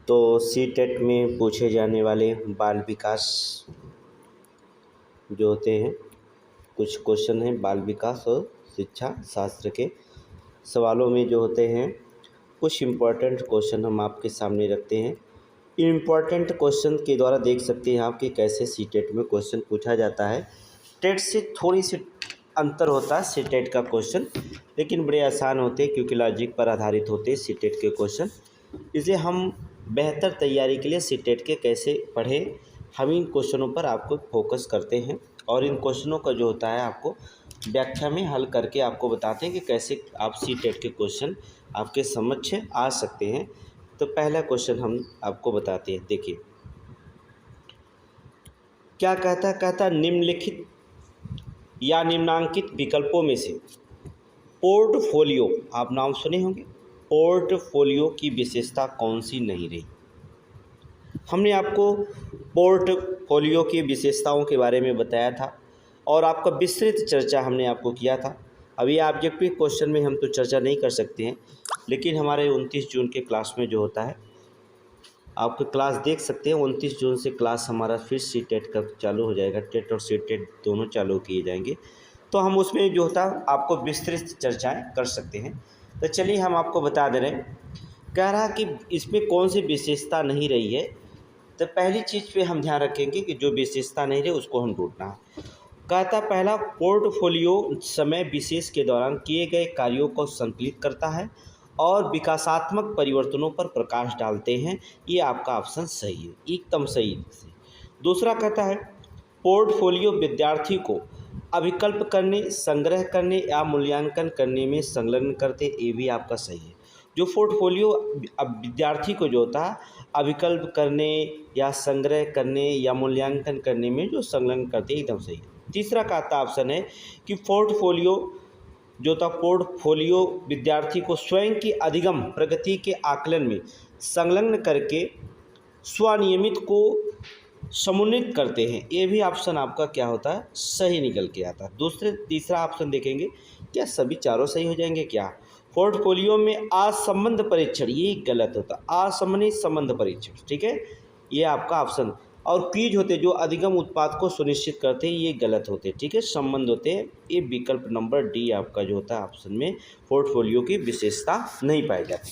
तो C TET में पूछे जाने वाले बाल विकास जो होते हैं, कुछ क्वेश्चन हैं बाल विकास और शिक्षा शास्त्र के सवालों में जो होते हैं, कुछ इम्पोर्टेंट क्वेश्चन हम आपके सामने रखते हैं। इम्पोर्टेंट क्वेश्चन के द्वारा देख सकते हैं आप कि कैसे सी टेट में क्वेश्चन पूछा जाता है। टेट से थोड़ी सी अंतर होता है सी टेट का क्वेश्चन, लेकिन बड़े आसान होते हैं क्योंकि लॉजिक पर आधारित होते हैं सी टेट के क्वेश्चन। इसलिए हम बेहतर तैयारी के लिए सी टेट के कैसे पढ़ें, हम इन क्वेश्चनों पर आपको फोकस करते हैं और इन क्वेश्चनों का जो होता है आपको व्याख्या में हल करके आपको बताते हैं कि कैसे आप सी टेट के क्वेश्चन आपके समक्ष आ सकते हैं। तो पहला क्वेश्चन हम आपको बताते हैं। देखिए क्या कहता निम्नलिखित या निम्नांकित विकल्पों में से पोर्टफोलियो, आप नाम सुने होंगे, पोर्टफोलियो की विशेषता कौन सी नहीं रही। हमने आपको पोर्टफोलियो की विशेषताओं के बारे में बताया था और आपका विस्तृत चर्चा हमने आपको किया था। अभी ऑब्जेक्टिव क्वेश्चन में हम तो चर्चा नहीं कर सकते हैं, लेकिन हमारे 29 जून के क्लास में जो होता है आपको क्लास देख सकते हैं। 29 जून से क्लास हमारा फिर सी टेट का चालू हो जाएगा, टेट और सी टेट दोनों चालू किए जाएंगे, तो हम उसमें जो होता है आपको विस्तृत चर्चाएं कर सकते हैं। तो चलिए हम आपको बता दे रहे हैं, कह रहा कि इसमें कौन सी विशेषता नहीं रही है। तो पहली चीज़ पे हम ध्यान रखेंगे कि जो विशेषता नहीं रही उसको हम ढूंढना है। कहता पहला, पोर्टफोलियो समय विशेष के दौरान किए गए कार्यों को संकलित करता है और विकासात्मक परिवर्तनों पर प्रकाश डालते हैं। ये आपका ऑप्शन सही है, एकदम सही है। दूसरा कहता है पोर्टफोलियो विद्यार्थी को अभिकल्प करने, संग्रह करने या मूल्यांकन करने में संलग्न करते, ये भी आपका सही है। जो पोर्टफोलियो अब विद्यार्थी को जो होता है अभिकल्प करने या संग्रह करने या मूल्यांकन करने में जो संलग्न करते, एकदम सही है। तीसरा कहता ऑप्शन है कि पोर्टफोलियो जो था पोर्टफोलियो विद्यार्थी को स्वयं की अधिगम प्रगति के आकलन में संलग्न करके स्वनियमित को समुन्नित करते हैं। ये भी ऑप्शन आपका क्या होता है, सही निकल के आता है। तीसरा ऑप्शन देखेंगे, क्या सभी चारों सही हो जाएंगे क्या। पोर्टफोलियो में असंबंध परीक्षण, ये गलत होता, असमन्वित संबंध परीक्षण, ठीक है, ये आपका ऑप्शन। और क्विज होते जो अधिगम उत्पाद को सुनिश्चित करते हैं, ये गलत होते हैं, ठीक है, संबंध होते हैं। ये विकल्प नंबर डी आपका जो होता है ऑप्शन में पोर्टफोलियो की विशेषता नहीं पाई जाती।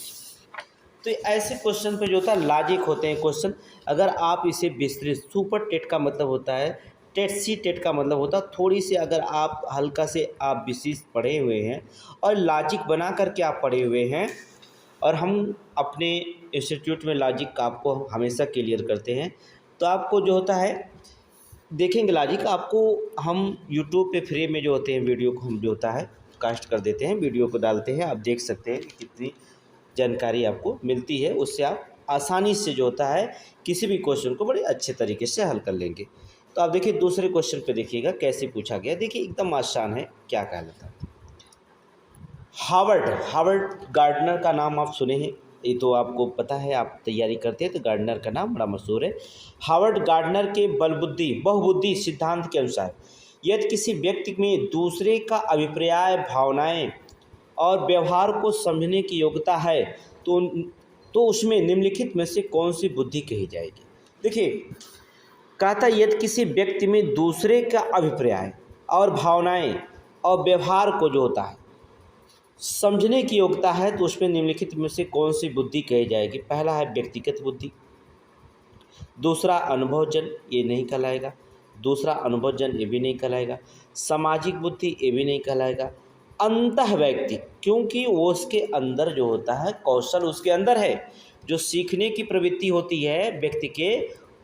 तो ऐसे क्वेश्चन पे जो होता है लॉजिक होते हैं क्वेश्चन, अगर आप इसे विस्तृत, सुपर टेट का मतलब होता है, टेट सी टेट का मतलब होता है थोड़ी सी अगर आप हल्का से आप विशेष पढ़े हुए हैं और लॉजिक बना करके आप पढ़े हुए हैं, और हम अपने इंस्टीट्यूट में लॉजिक आपको हमेशा क्लियर करते हैं, तो आपको जो होता है देखेंगे लॉजिक आपको हम यूट्यूब पे फ्री में जो होते हैं वीडियो को हम जो होता है कास्ट कर देते हैं, वीडियो को डालते हैं, आप देख सकते हैं कितनी जानकारी आपको मिलती है। उससे आप आसानी से जो होता है किसी भी क्वेश्चन को बड़े अच्छे तरीके से हल कर लेंगे। तो आप देखिए दूसरे क्वेश्चन पे देखिएगा कैसे पूछा गया। देखिए एकदम आसान है, क्या कहलाता है। हावर्ड गार्डनर का नाम आप सुने हैं, ये तो आपको पता है, आप तैयारी करते हैं तो गार्डनर का नाम बड़ा मशहूर है। हावर्ड गार्डनर के बहुबुद्धि सिद्धांत के अनुसार यदि किसी व्यक्ति में दूसरे का अभिप्राय, भावनाएं और व्यवहार को समझने की योग्यता है तो उसमें निम्नलिखित में से कौन सी बुद्धि कही जाएगी। देखिए कहता यदि किसी व्यक्ति में दूसरे का अभिप्राय और भावनाएं और व्यवहार को जो होता है समझने की योग्यता है तो उसमें निम्नलिखित में से कौन सी बुद्धि कही जाएगी। पहला है व्यक्तिगत बुद्धि, दूसरा अनुभवजन, ये नहीं कहलाएगा। दूसरा अनुभवजन, ये भी नहीं कहलाएगा। सामाजिक बुद्धि, ये भी नहीं कहलाएगा। अंतः व्यक्ति, क्योंकि वो उसके अंदर जो होता है कौशल उसके अंदर है, जो सीखने की प्रवृत्ति होती है व्यक्ति के,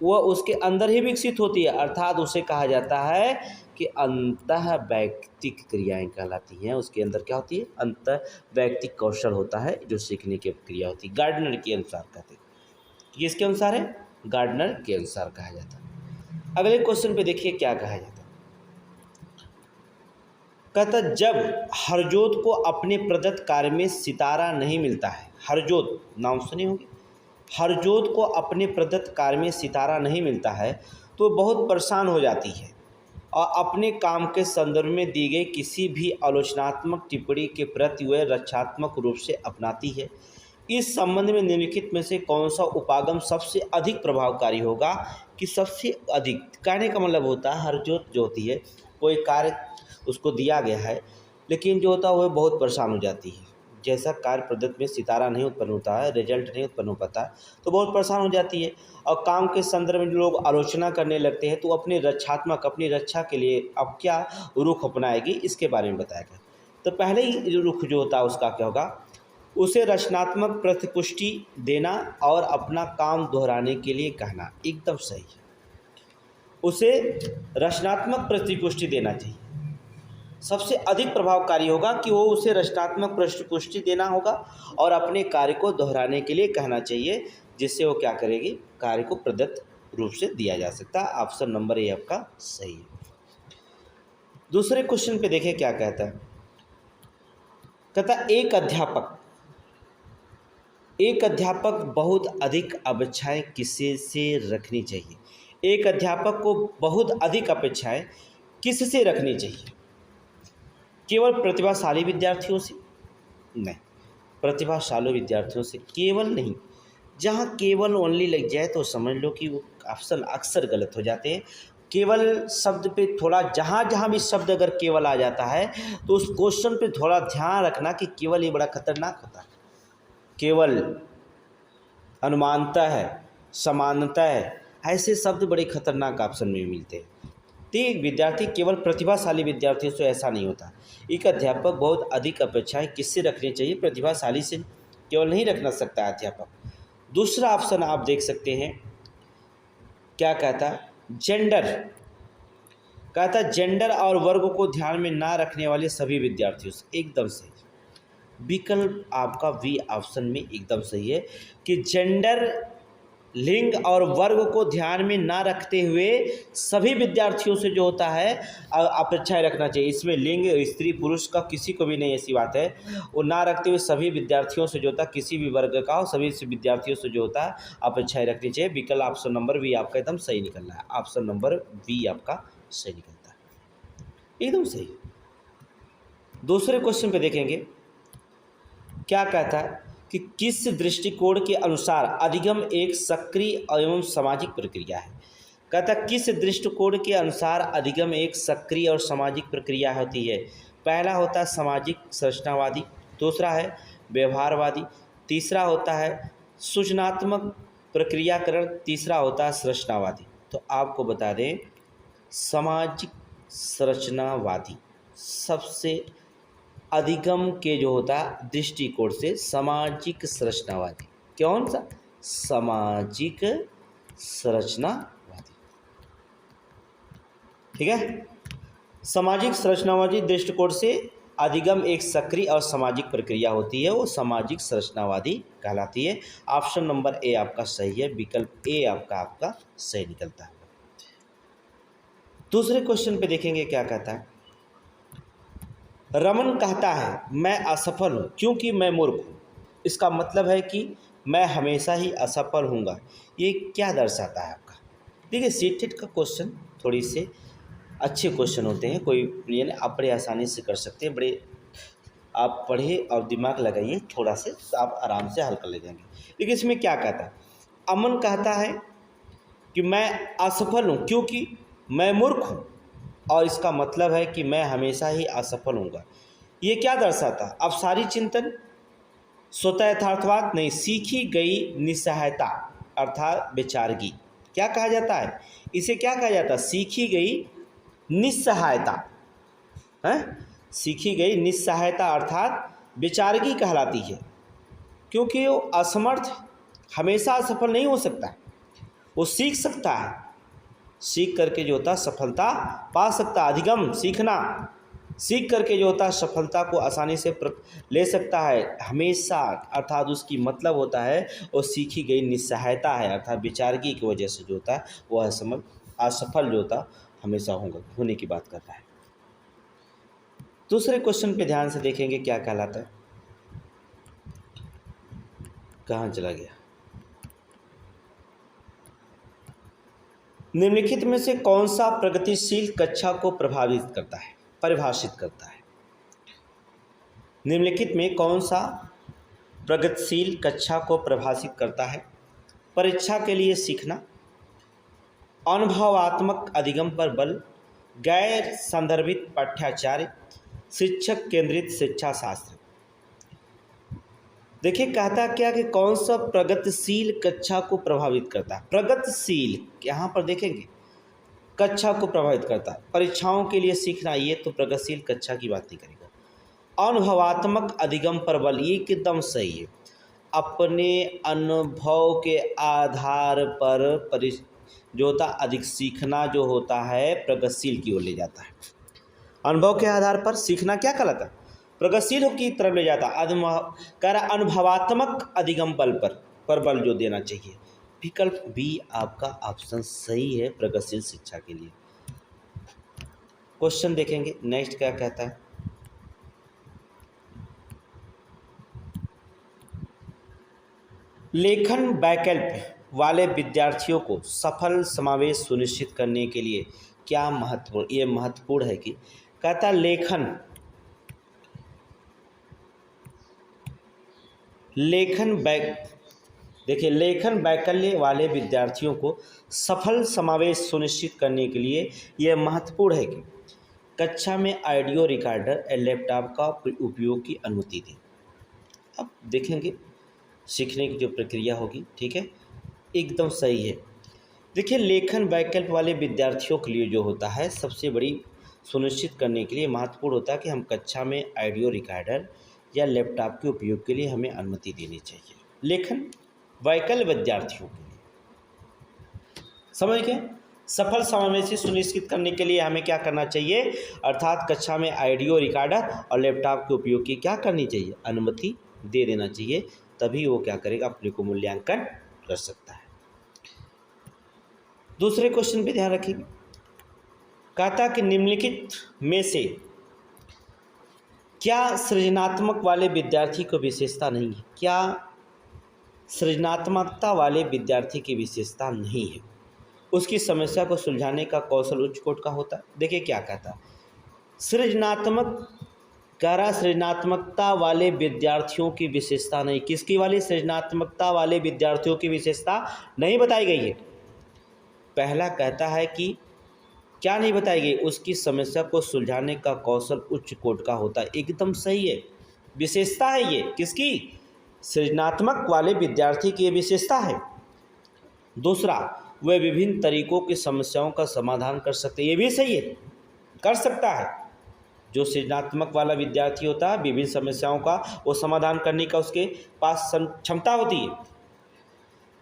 वह उसके अंदर ही विकसित होती है, अर्थात उसे कहा जाता है कि अंतः वैयक्तिक क्रियाएं कहलाती हैं। उसके अंदर क्या होती है, अंतः वैयक्तिक कौशल होता है जो सीखने की क्रिया होती है। गार्डनर के अनुसार कहते हैं, किसके अनुसार है, गार्डनर के अनुसार कहा जाता है। अगले क्वेश्चन पे देखिए क्या कहा जाता है। कहता जब हरजोत को अपने प्रदत्त कार्य में सितारा नहीं मिलता है, हरजोत नाम सुने होंगे, हरजोत को अपने प्रदत्त कार्य में सितारा नहीं मिलता है तो बहुत परेशान हो जाती है और अपने काम के संदर्भ में दी गई किसी भी आलोचनात्मक टिप्पणी के प्रति वह रक्षात्मक रूप से अपनाती है। इस संबंध में निम्नलिखित में से कौन सा उपागम सबसे अधिक प्रभावकारी होगा? कि सबसे अधिक कहने का मतलब होता है हर जो होती है कोई कार्य उसको दिया गया है, लेकिन जो होता है वह बहुत परेशान हो जाती है। जैसा कार्य प्रदत्त में सितारा नहीं उत्पन्न होता है, रिजल्ट नहीं उत्पन्न हो पाता, तो बहुत परेशान हो जाती है और काम के संदर्भ में लोग आलोचना करने लगते हैं, तो अपनी रक्षा के लिए अब क्या रुख अपनाएगी, इसके बारे में बताया गया। तो पहले ही रुख जो होता है उसका क्या होगा? उसे रचनात्मक प्रतिपुष्टि देना और अपना काम दोहराने के लिए कहना। एकदम सही है, उसे रचनात्मक प्रतिपुष्टि देना चाहिए। सबसे अधिक प्रभावकारी होगा कि वो उसे रचनात्मक प्रतिपुष्टि देना होगा और अपने कार्य को दोहराने के लिए कहना चाहिए, जिससे वो क्या करेगी? कार्य को प्रदत्त रूप से दिया जा सकता है। ऑप्शन नंबर ए आपका सही है। दूसरे क्वेश्चन पे देखें क्या कहता है। कहता एक अध्यापक बहुत अधिक अपेक्षाएं किसी से रखनी चाहिए? एक अध्यापक को बहुत अधिक अपेक्षाएं किससे रखनी चाहिए? केवल प्रतिभाशाली विद्यार्थियों से? नहीं, प्रतिभाशाली विद्यार्थियों से केवल नहीं। जहाँ केवल ओनली लग जाए तो समझ लो कि वो ऑप्शन अक्सर गलत हो जाते हैं। केवल शब्द पे थोड़ा जहाँ भी शब्द अगर केवल आ जाता है तो उस क्वेश्चन पे थोड़ा ध्यान रखना कि केवल ये बड़ा खतरनाक होता है। केवल, अनुमानता है, समानता है, ऐसे शब्द बड़े खतरनाक ऑप्शन में मिलते हैं। तो एक विद्यार्थी केवल प्रतिभाशाली विद्यार्थियों से ऐसा नहीं होता। एक अध्यापक बहुत अधिक अपेक्षाएं किससे रखनी चाहिए? प्रतिभाशाली से केवल नहीं रखना सकता है अध्यापक। दूसरा ऑप्शन आप देख सकते हैं, क्या कहता है? जेंडर। कहता है जेंडर और वर्ग को ध्यान में ना रखने वाले सभी विद्यार्थियों से। एकदम सही, विकल्प आपका बी ऑप्शन में एकदम सही है कि जेंडर, लिंग और वर्ग को ध्यान में ना रखते हुए सभी विद्यार्थियों से जो होता है अपेक्षाएं रखना चाहिए। इसमें लिंग, स्त्री, पुरुष का किसी को भी नहीं, ऐसी बात है। वो ना रखते हुए सभी विद्यार्थियों से जो होता है, किसी भी वर्ग का हो, सभी विद्यार्थियों से जो होता है अपेक्षाएं रखनी चाहिए। विकल्प ऑप्शन नंबर बी आपका एकदम सही निकलना है। ऑप्शन नंबर बी आपका सही निकलता है, एकदम सही। दूसरे क्वेश्चन पे देखेंगे क्या कहता है कि किस दृष्टिकोण के अनुसार अधिगम एक सक्रिय एवं सामाजिक प्रक्रिया है? कहता है किस दृष्टिकोण के अनुसार अधिगम एक सक्रिय और सामाजिक प्रक्रिया होती है? पहला होता है सामाजिक संरचनावादी, दूसरा है व्यवहारवादी, तीसरा होता है सूचनात्मक प्रक्रियाकरण, तीसरा होता है संरचनावादी। तो आपको बता दें सामाजिक संरचनावादी सबसे अधिगम के जो होता है दृष्टिकोण से सामाजिक संरचनावादी। कौन सा? सामाजिक संरचनावादी, ठीक है। सामाजिक संरचनावादी दृष्टिकोण से अधिगम एक सक्रिय और सामाजिक प्रक्रिया होती है, वो सामाजिक संरचनावादी कहलाती है। ऑप्शन नंबर ए आपका सही है, विकल्प ए आपका सही निकलता है। दूसरे क्वेश्चन पे देखेंगे क्या कहता है। रमन कहता है मैं असफल हूँ क्योंकि मैं मूर्ख हूँ। इसका मतलब है कि मैं हमेशा ही असफल हूँगा। ये क्या दर्शाता है आपका? देखिए सीटेट का क्वेश्चन थोड़ी से अच्छे क्वेश्चन होते हैं, कोई यानी आप बड़े आसानी से कर सकते हैं। बड़े आप पढ़िए और दिमाग लगाइए थोड़ा से, तो आप आराम से हल कर ले जाएंगे। लेकिन इसमें क्या कहता है? अमन कहता है कि मैं असफल हूँ क्योंकि मैं मूर्ख हूँ, और इसका मतलब है कि मैं हमेशा ही असफल हूँगा। ये क्या दर्शाता है? अब सारी चिंतन, स्वतः यथार्थवाद नहीं, सीखी गई निस्सहायता अर्थात बेचारगी। क्या कहा जाता है इसे? क्या कहा जाता है? सीखी गई निस्सहायता है, सीखी गई निस्सहायता अर्थात बेचारगी कहलाती है, क्योंकि वो असमर्थ हमेशा असफल नहीं हो सकता। वो सीख सकता है, सीख करके जो होता है सफलता पा सकता। अधिगम सीखना, सीख करके जो होता है सफलता को आसानी से ले सकता है हमेशा। अर्थात उसकी मतलब होता है वो सीखी गई निस्सहायता है, अर्थात बेचारगी की वजह से जो होता है वो असफल जो होता हमेशा होने की बात करता है। दूसरे क्वेश्चन पे ध्यान से देखेंगे क्या कहलाता है। कहाँ चला गया? निम्नलिखित में से कौन सा प्रगतिशील कक्षा को परिभाषित करता है? निम्नलिखित में कौन सा प्रगतिशील कक्षा को परिभाषित करता है। परीक्षा के लिए सीखना, अनुभवात्मक अधिगम पर बल, गैर संदर्भित पाठ्याचार्य, शिक्षक केंद्रित शिक्षा शास्त्र। देखिए कहता क्या कि कौन सा प्रगतिशील कक्षा को प्रभावित करता है। प्रगतिशील यहाँ पर देखेंगे कक्षा को प्रभावित करता है, परीक्षाओं के लिए सीखना, ये तो प्रगतिशील कक्षा की बात नहीं करेगा। अनुभवात्मक अधिगम पर बल, ये एकदम सही है। अपने अनुभव के आधार पर जो होता अधिक सीखना जो होता है प्रगतिशील की ओर ले जाता है। अनुभव के आधार पर सीखना क्या कहलाता है, प्रगतिशील की तरफ ले जाता है। कह रहा अनुभवात्मक अधिगम बल पर बल जो देना चाहिए। विकल्प बी आपका ऑप्शन सही है प्रगतिशील शिक्षा के लिए। क्वेश्चन देखेंगे नेक्स्ट क्या कहता है। लेखन वैकल्पिक वाले विद्यार्थियों को सफल समावेश सुनिश्चित करने के लिए क्या महत्वपूर्ण, ये महत्वपूर्ण है कि कहता लेखन वैकल्य वाले विद्यार्थियों को सफल समावेश सुनिश्चित करने के लिए यह महत्वपूर्ण है कि कक्षा में ऑडियो रिकॉर्डर या लैपटॉप का उपयोग की अनुमति दें। अब देखेंगे सीखने की जो प्रक्रिया होगी, ठीक है, एकदम सही है। देखिए लेखन वैकल्प वाले विद्यार्थियों के लिए जो होता है सबसे बड़ी सुनिश्चित करने के लिए महत्वपूर्ण होता है कि हम कक्षा में ऑडियो रिकॉर्डर या लैपटॉप के उपयोग के लिए हमें अनुमति देनी चाहिए। लेखन वैकल्प विद्यार्थियों के लिए समझ गए, सफल समावेशी सुनिश्चित करने के लिए हमें क्या करना चाहिए, अर्थात कक्षा में ऑडियो रिकॉर्डर और लैपटॉप के उपयोग की क्या करनी चाहिए, अनुमति दे देना चाहिए। तभी वो क्या करेगा, अपने को मूल्यांकन कर सकता है। दूसरे क्वेश्चन पे ध्यान रखिए, कहता कि निम्नलिखित में से क्या सृजनात्मक वाले विद्यार्थी को विशेषता नहीं है। क्या सृजनात्मकता वाले विद्यार्थी की विशेषता नहीं है, उसकी समस्या को सुलझाने का कौशल उच्च कोटि का होता है। देखिए क्या कहता, सृजनात्मकता वाले विद्यार्थियों की विशेषता नहीं, किसकी वाली, सृजनात्मकता वाले विद्यार्थियों की विशेषता नहीं बताई गई है। पहला कहता है कि क्या नहीं बताई गई, उसकी समस्या को सुलझाने का कौशल उच्च कोटि का होता है। एकदम सही है, विशेषता है ये किसकी, सृजनात्मक वाले विद्यार्थी की विशेषता है। दूसरा, वह विभिन्न तरीकों की समस्याओं का समाधान कर सकते, ये भी सही है, कर सकता है। जो सृजनात्मक वाला विद्यार्थी होता है विभिन्न समस्याओं का वो समाधान करने का उसके पास क्षमता होती है।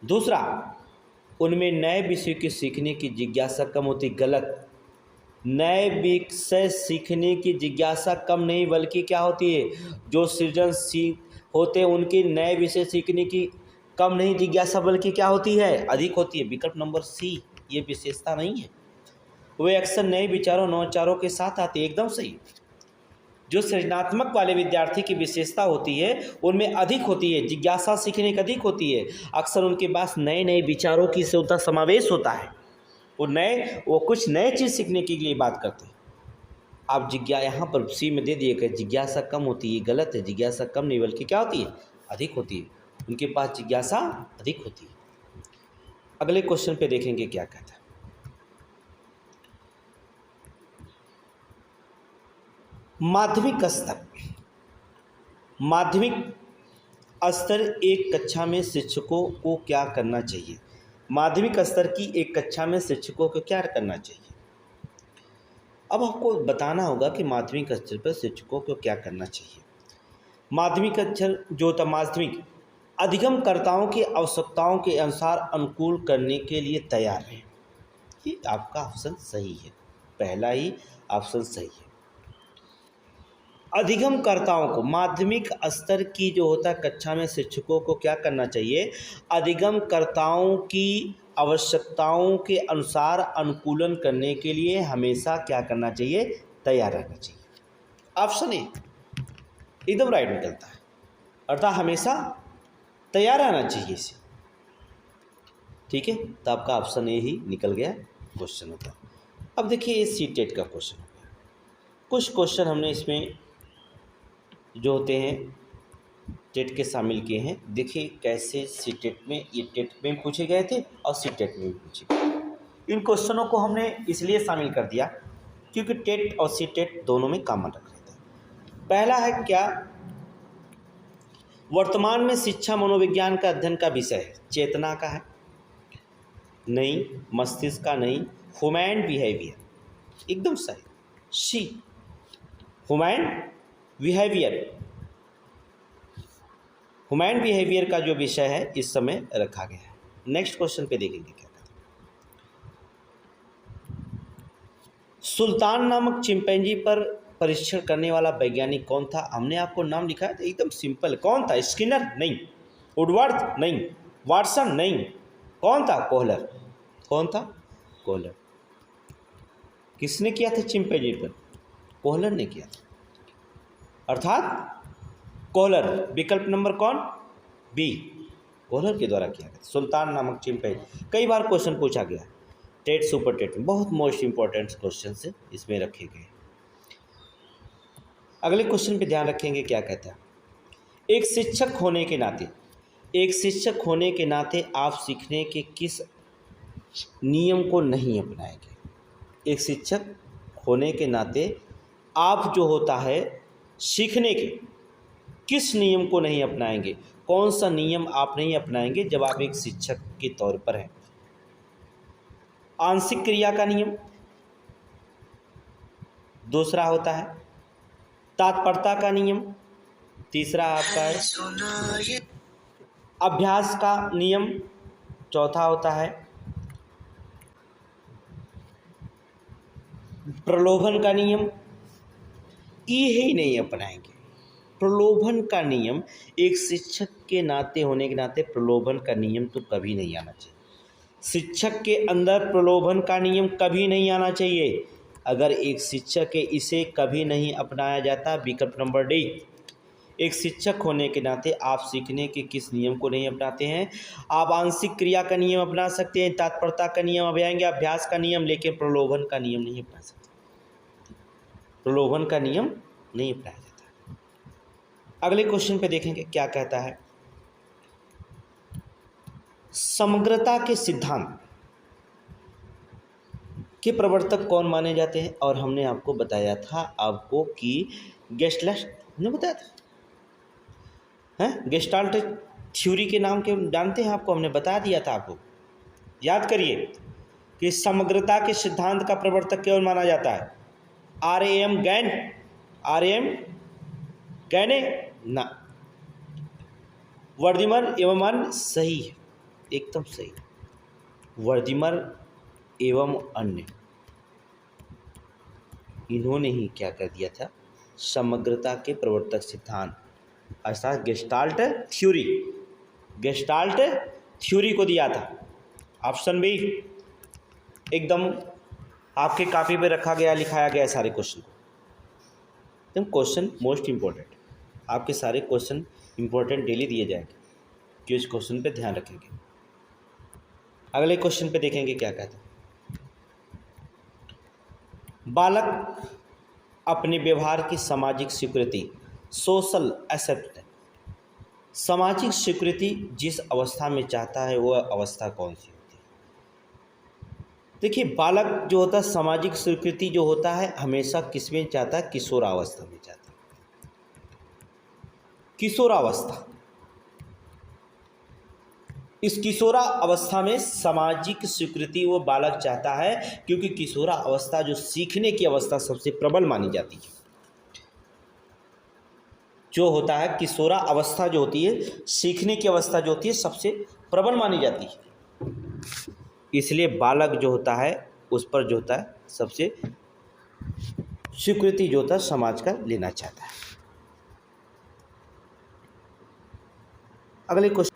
दूसरा, उनमें नए विषय के सीखने की जिज्ञासा कम होती, गलत। नए विषय सीखने की जिज्ञासा कम नहीं बल्कि क्या होती है, जो सृजनशील होते हैं उनकी नए विषय सीखने की कम नहीं जिज्ञासा बल्कि क्या होती है, अधिक होती है। विकल्प नंबर सी ये विशेषता नहीं है, वे अक्सर नए विचारों नवाचारों के साथ आते हैं। एकदम सही। जो सृजनात्मक वाले विद्यार्थी की विशेषता होती है उनमें अधिक होती है, जिज्ञासा सीखने की अधिक होती है, अक्सर उनके पास नए नए विचारों की होता समावेश होता है, वो कुछ नए चीज़ सीखने के लिए बात करते हैं। आप यहाँ पर सी में दे दिए कि जिज्ञासा कम होती है, गलत है। जिज्ञासा कम नहीं बल्कि क्या होती है, अधिक होती है, उनके पास जिज्ञासा अधिक होती है। अगले क्वेश्चन पे देखेंगे क्या कहता है। माध्यमिक स्तर एक कक्षा में शिक्षकों को क्या करना चाहिए। माध्यमिक स्तर की एक कक्षा में शिक्षकों को क्या करना चाहिए। अब आपको बताना होगा कि माध्यमिक स्तर पर शिक्षकों को क्या करना चाहिए। माध्यमिक स्तर जो होता माध्यमिक अधिगमकर्ताओं की आवश्यकताओं के अनुसार अनुकूल करने के लिए तैयार है। ये आपका ऑप्शन सही है, पहला ही ऑप्शन सही है। अधिगमकर्ताओं को माध्यमिक स्तर की जो होता है कक्षा में शिक्षकों को क्या करना चाहिए, अधिगमकर्ताओं की आवश्यकताओं के अनुसार अनुकूलन करने के लिए हमेशा क्या करना चाहिए, तैयार रहना चाहिए। ऑप्शन ए एकदम राइट निकलता है, अर्थात हमेशा तैयार रहना चाहिए इसे। ठीक है, तो आपका ऑप्शन ए ही निकल गया क्वेश्चन होता। अब देखिए ये सी टेट का क्वेश्चन हो गया। कुछ क्वेश्चन हमने इसमें जो होते हैं टेट के शामिल किए हैं। देखिए कैसे सी टेट में, ये टेट में पूछे गए थे और सी टेट में भी पूछे गए। इन क्वेश्चनों को हमने इसलिए शामिल कर दिया क्योंकि टेट और सी टेट दोनों में कॉमन रख रहे थे। पहला है क्या, वर्तमान में शिक्षा मनोविज्ञान का अध्ययन का विषय है। चेतना का है? नहीं। मस्तिष्क का? नहीं। ह्यूमन बिहेवियर, एकदम सही, सी, ह्यूमन बिहेवियर। ह्यूमन बिहेवियर का जो विषय है इस समय रखा गया है। नेक्स्ट क्वेश्चन पे देखेंगे क्या कहते हैं। सुल्तान नामक चिंपैंजी पर परीक्षण करने वाला वैज्ञानिक कौन था? हमने आपको नाम लिखा है, तो एकदम सिंपल। कौन था? स्किनर? नहीं। वुडवर्थ? नहीं। वाटसन? नहीं। कौन था? कोहलर। कौन था? कोहलर। किसने किया था चिंपैंजी पर? कोहलर ने किया था, अर्थात कोहलर। विकल्प नंबर कौन? बी, कोहलर के द्वारा किया गया। सुल्तान नामक चिंपैंजी, कई बार क्वेश्चन पूछा गया टेट सुपर टेट में, बहुत मोस्ट इंपॉर्टेंट क्वेश्चन से इसमें रखे गए। अगले क्वेश्चन पे ध्यान रखेंगे क्या कहता है। एक शिक्षक होने के नाते, एक शिक्षक होने के नाते आप सीखने के किस नियम को नहीं अपनाएंगे? एक शिक्षक होने के नाते आप जो होता है सीखने के किस नियम को नहीं अपनाएंगे? कौन सा नियम आप नहीं अपनाएंगे जब आप एक शिक्षक के तौर पर हैं? आंशिक क्रिया का नियम, दूसरा होता है तत्परता का नियम, तीसरा आपका है अभ्यास का नियम, चौथा होता है प्रलोभन का नियम। ये ही नहीं अपनाएंगे। प्रलोभन का नियम, एक शिक्षक के नाते होने के नाते प्रलोभन का नियम तो कभी नहीं आना चाहिए। शिक्षक के अंदर प्रलोभन का नियम कभी नहीं आना चाहिए। अगर एक शिक्षक है इसे कभी नहीं अपनाया जाता। विकल्प नंबर डी, एक शिक्षक होने के नाते आप सीखने के किस नियम को नहीं अपनाते हैं? आप आंशिक क्रिया का नियम अपना सकते हैं, तत्परता का नियम अपनाएंगे, अभ्यास का नियम, लेकिन प्रलोभन का नियम नहीं अपना सकते। प्रलोभन का नियम नहीं अपनाया जाता। अगले क्वेश्चन पे देखेंगे क्या कहता है। समग्रता के सिद्धांत के प्रवर्तक कौन माने जाते हैं? और हमने आपको बताया था आपको कि गेस्टल्ट, हमने बताया था हैं, गेस्टाल्ट थ्योरी के नाम के जानते हैं आपको, हमने बता दिया था आपको। याद करिए कि समग्रता के सिद्धांत का प्रवर्तक कौन माना जाता है? RAM गैन, RAM गैने ना, वर्दिमर एवं अन्य, सही है, एकदम सही, वर्दिमर एवं अन्य, इन्होंने ही क्या कर दिया था? समग्रता के प्रवर्तक सिद्धांत अर्थात गेस्टाल्ट थ्योरी, गेस्टाल्ट थ्योरी को दिया था। ऑप्शन बी एकदम आपके कॉपी पे रखा गया, लिखाया गया है सारे क्वेश्चन को। एकदम क्वेश्चन मोस्ट इम्पोर्टेंट, आपके सारे क्वेश्चन इम्पोर्टेंट डेली दिए जाएंगे, कि इस क्वेश्चन पे ध्यान रखेंगे। अगले क्वेश्चन पे देखेंगे क्या कहता है। बालक अपने व्यवहार की सामाजिक स्वीकृति, सोशल एक्सेप्टेंस, सामाजिक स्वीकृति जिस अवस्था में चाहता है वह अवस्था कौन सी होती है? देखिए बालक जो होता है सामाजिक स्वीकृति जो होता है हमेशा किस में चाहता है? किशोरावस्था में चाहता है। किशोरावस्था, इस किशोरा अवस्था में सामाजिक स्वीकृति वो बालक चाहता है, क्योंकि किशोरा अवस्था जो सीखने की अवस्था सबसे प्रबल मानी जाती है। जो होता है किशोरा अवस्था जो होती है, सीखने की अवस्था जो होती है सबसे प्रबल मानी जाती है, इसलिए बालक जो होता है उस पर जो होता है सबसे स्वीकृति जो होता है समाज का लेना चाहता है। अगले क्वेश्चन,